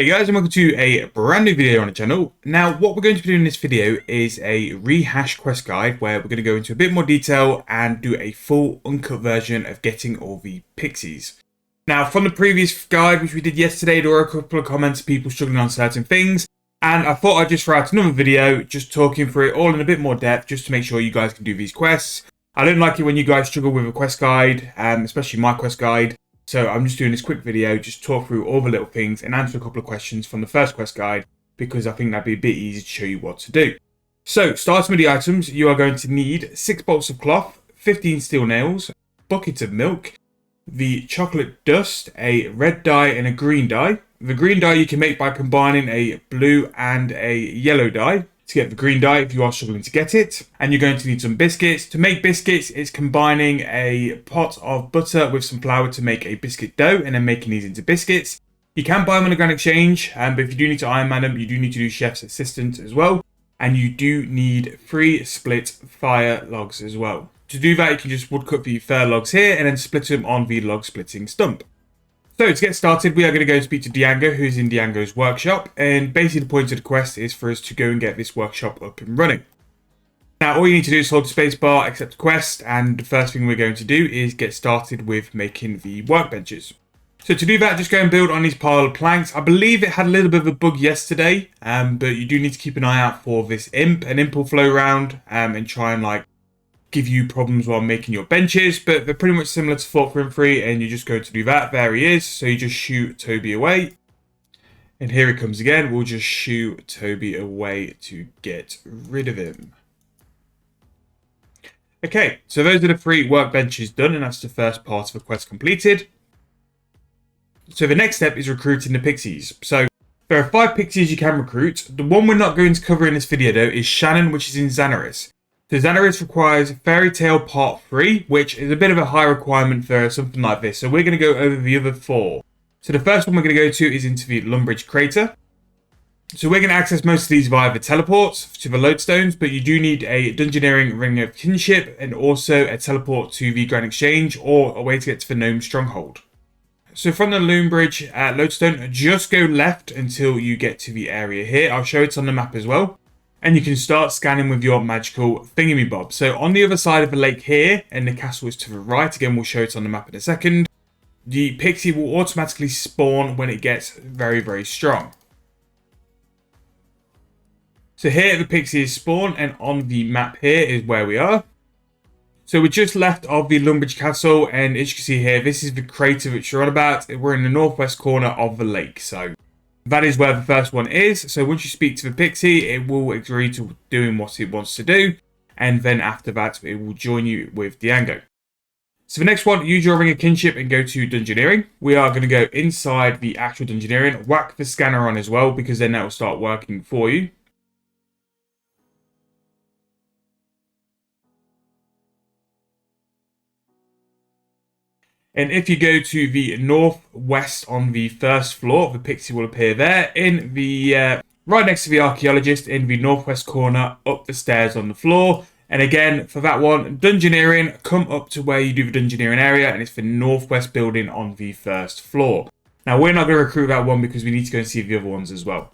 Hey guys, and welcome to a brand new video on the channel. Now what we're going to be doing in this video is a rehash quest guide where we're going to go into a bit more detail and do a full uncut version of getting all the pixies. Now from the previous guide which we did yesterday, there were a couple of comments of people struggling on certain things, and I thought I'd just throw out another video just talking through it all in a bit more depth just to make sure you guys can do these quests. I don't like it when you guys struggle with a quest guide, especially my quest guide. So I'm just doing this quick video, just talk through all the little things and answer a couple of questions from the first quest guide, because I think that'd be a bit easy to show you what to do. So starting with the items, you are going to need 6 bolts of cloth, 15 steel nails, bucket of milk, the chocolate dust, a red dye and a green dye. The green dye you can make by combining a blue and a yellow dye to get the green dye if you are struggling to get it. And you're going to need some biscuits. To make biscuits, it's combining a pot of butter with some flour to make a biscuit dough and then making these into biscuits. You can buy them on a Grand Exchange, but if you do need to Iron Man them, you do need to do Chef's Assistant as well. And you do need 3 split fire logs as well. To do that, you can just woodcut the fir logs here and then split them on the log splitting stump. So to get started, we are going to go and speak to Diango, who's in Diango's workshop, and basically the point of the quest is for us to go and get this workshop up and running. Now all you need to do is hold the space bar, accept the quest, and the first thing we're going to do is get started with making the workbenches. So to do that, just go and build on these pile of planks. I believe it had a little bit of a bug yesterday, but you do need to keep an eye out for this imp. An imp will flow around and try and give you problems while making your benches, but they're pretty much similar to Fort Grim 3, and you're just going to do that. There he is. So you just shoot Toby away. And here he comes again. We'll just shoot Toby away to get rid of him. Okay, so those are the 3 workbenches done, and that's the first part of the quest completed. So the next step is recruiting the pixies. So there are 5 pixies you can recruit. The one we're not going to cover in this video though is Shannon, which is in Xanaris. So Xanaris requires Fairy Tale Part 3, which is a bit of a high requirement for something like this. So we're going to go over the other 4. So the first one we're going to go to is into the Lumbridge Crater. So we're going to access most of these via the teleports to the lodestones, but you do need a Dungeoneering Ring of Kinship and also a teleport to the Grand Exchange or a way to get to the Gnome Stronghold. So from the Lumbridge lodestone, just go left until you get to the area here. I'll show it on the map as well. And you can start scanning with your magical thingamy-bob. So on the other side of the lake here, and the castle is to the right, again we'll show it on the map in a second, the pixie will automatically spawn when it gets very, very strong. So here the pixie is spawned, and on the map here is where we are. So we're just left of the Lumbridge Castle, and as you can see here, this is the crater which we're on about. We're in the northwest corner of the lake, so that is where the first one is. So once you speak to the pixie, it will agree to doing what it wants to do. And then after that, it will join you with Diango. So the next one, use your Ring of Kinship and go to Dungeoneering. We are going to go inside the actual Dungeoneering. Whack the scanner on as well, because then that will start working for you. And if you go to the northwest on the first floor, the pixie will appear there in the right next to the archaeologist in the northwest corner, up the stairs on the floor. And again, for that one, Dungeoneering, come up to where you do the Dungeoneering area, and it's the northwest building on the first floor. Now we're not going to recruit that one because we need to go and see the other ones as well.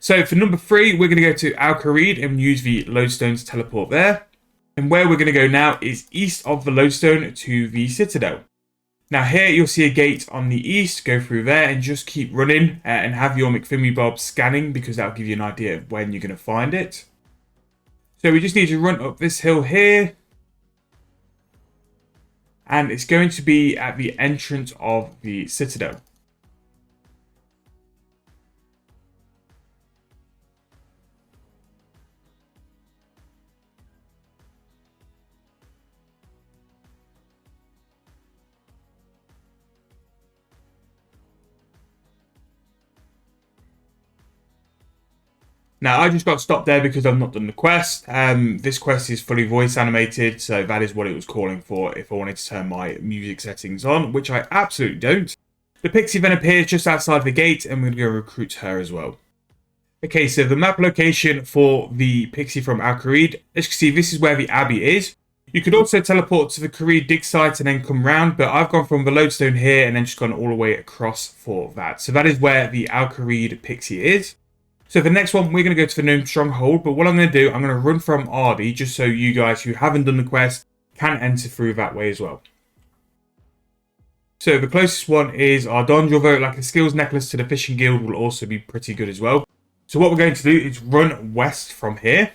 So for number 3, we're going to go to Alcarid and use the lodestone to teleport there. And where we're going to go now is east of the lodestone to the citadel. Now here you'll see a gate on the east, go through there and just keep running and have your McFimmy-Bob scanning, because that'll give you an idea of when you're going to find it. So we just need to run up this hill here. And it's going to be at the entrance of the citadel. Now, I just got stopped there because I've not done the quest. This quest is fully voice animated, so that is what it was calling for if I wanted to turn my music settings on, which I absolutely don't. The pixie then appears just outside the gate, and we're going to go recruit her as well. Okay, so the map location for the pixie from Alcarid, as you can see, this is where the abbey is. You could also teleport to the Career dig site and then come round, but I've gone from the lodestone here and then just gone all the way across for that. So that is where the Alcarid Pixie is. So for the next one, we're going to go to the Gnome Stronghold, but what I'm going to do, I'm going to run from Ardy, just so you guys who haven't done the quest can enter through that way as well. So the closest one is Ardon. Your vote like a skills necklace to the Fishing Guild will also be pretty good as well. So what we're going to do is run west from here.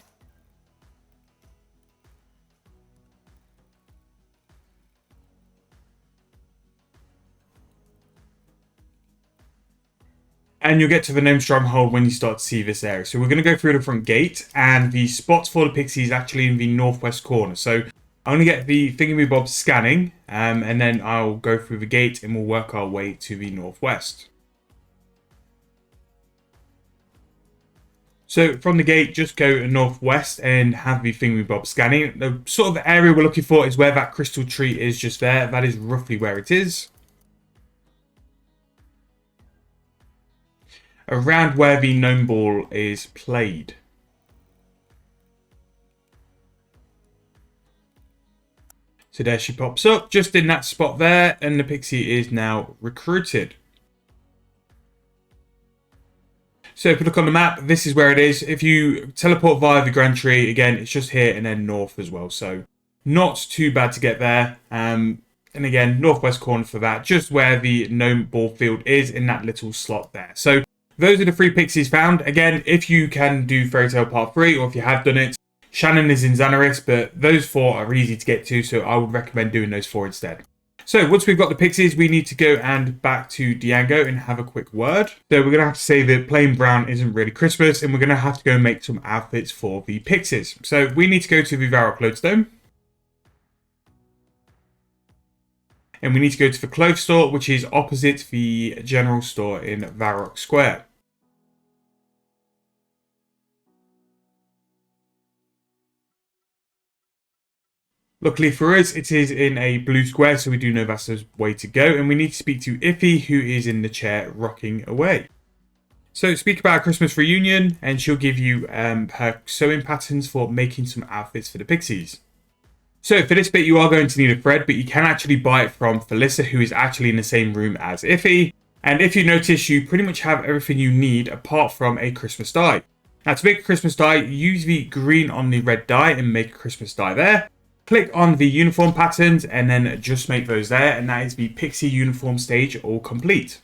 And you'll get to the Gnome Stronghold when you start to see this area. So we're going to go through the front gate, and the spots for the Pixie is actually in the northwest corner. So I'm going to get the thingamabob scanning, and then I'll go through the gate and we'll work our way to the northwest. So from the gate, just go northwest and have the thingamabob scanning. The sort of area we're looking for is where that crystal tree is just there. That is roughly where it is. Around where the gnome ball is played. So there she pops up, just in that spot there, and the Pixie is now recruited. So if you look on the map, this is where it is. If you teleport via the Grand Tree, again, it's just here and then north as well. So not too bad to get there. And again, northwest corner for that, just where the gnome ball field is in that little slot there. So those are the 3 Pixies found. Again, if you can do Fairy Tale Part 3, or if you have done it, Shannon is in Xanaris, but those 4 are easy to get to, so I would recommend doing those 4 instead. So once we've got the Pixies, we need to go and back to Diango and have a quick word. So we're going to have to say that plain brown isn't really Christmas, and we're going to have to go and make some outfits for the Pixies. So we need to go to the Varrock Lodestone. And we need to go to the clothes store, which is opposite the general store in Varrock Square. Luckily for us, it is in a blue square, so we do know that's the way to go. And we need to speak to Iffy, who is in the chair rocking away. So speak about a Christmas reunion, and she'll give you her sewing patterns for making some outfits for the Pixies. So for this bit, you are going to need a thread, but you can actually buy it from Felissa, who is actually in the same room as Iffy. And if you notice, you pretty much have everything you need apart from a Christmas die. Now to make a Christmas die, use the green on the red die and make a Christmas die there. Click on the uniform patterns and then just make those there, and that is the Pixie uniform stage all complete.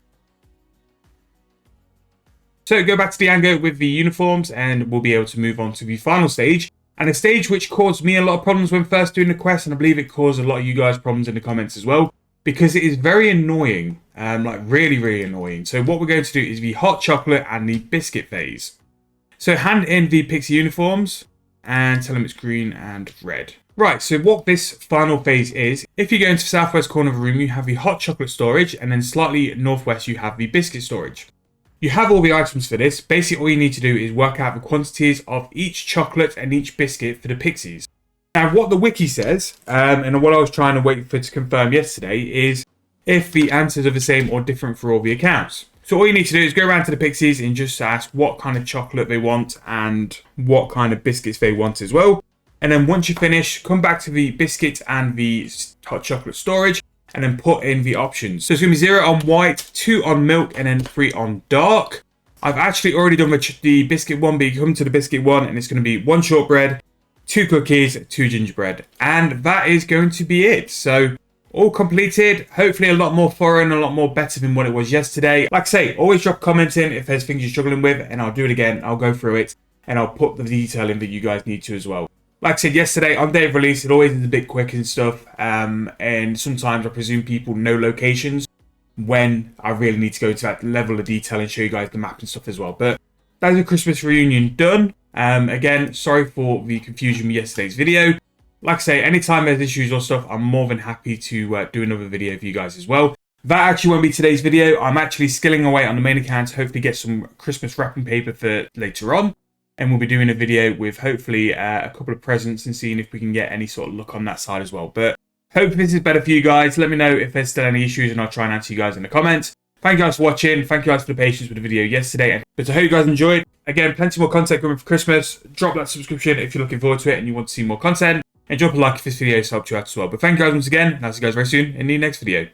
So go back to Diango with the uniforms and we'll be able to move on to the final stage. And a stage which caused me a lot of problems when first doing the quest, and I believe it caused a lot of you guys problems in the comments as well, because it is very annoying, like really annoying. So what we're going to do is the hot chocolate and the biscuit phase. So hand in the Pixie uniforms and tell them it's green and red. Right, so what this final phase is, if you go into the southwest corner of the room, you have the hot chocolate storage, and then slightly northwest you have the biscuit storage. You have all the items for this. Basically, all you need to do is work out the quantities of each chocolate and each biscuit for the Pixies. Now, what the wiki says, and what I was trying to wait for to confirm yesterday, is if the answers are the same or different for all the accounts. So all you need to do is go around to the Pixies and just ask what kind of chocolate they want and what kind of biscuits they want as well. And then once you finish, come back to the biscuit and the hot chocolate storage and then put in the options. So it's going to be 0 on white, 2 on milk, and then 3 on dark. I've actually already done the biscuit one, but you come to the biscuit one and it's going to be 1 shortbread, 2 cookies, 2 gingerbread. And that is going to be it. So all completed. Hopefully a lot more thorough and a lot more better than what it was yesterday. Like I say, always drop comments in if there's things you're struggling with, and I'll do it again. I'll go through it and I'll put the detail in that you guys need to as well. Like I said yesterday, on day of release, it always is a bit quick and stuff. And sometimes I presume people know locations when I really need to go to that level of detail and show you guys the map and stuff as well. But that's a Christmas reunion done. Again, sorry for the confusion with yesterday's video. Like I say, anytime there's issues or stuff, I'm more than happy to do another video for you guys as well. That actually won't be today's video. I'm actually skilling away on the main account to hopefully get some Christmas wrapping paper for later on. And we'll be doing a video with hopefully a couple of presents and seeing if we can get any sort of look on that side as well. But hopefully this is better for you guys. Let me know if there's still any issues and I'll try and answer you guys in the comments. Thank you guys for watching. Thank you guys for the patience with the video yesterday. But I hope you guys enjoyed. Again, plenty more content coming for Christmas. Drop that subscription if you're looking forward to it and you want to see more content. And drop a like if this video has helped you out as well. But thank you guys once again, and I'll see you guys very soon in the next video.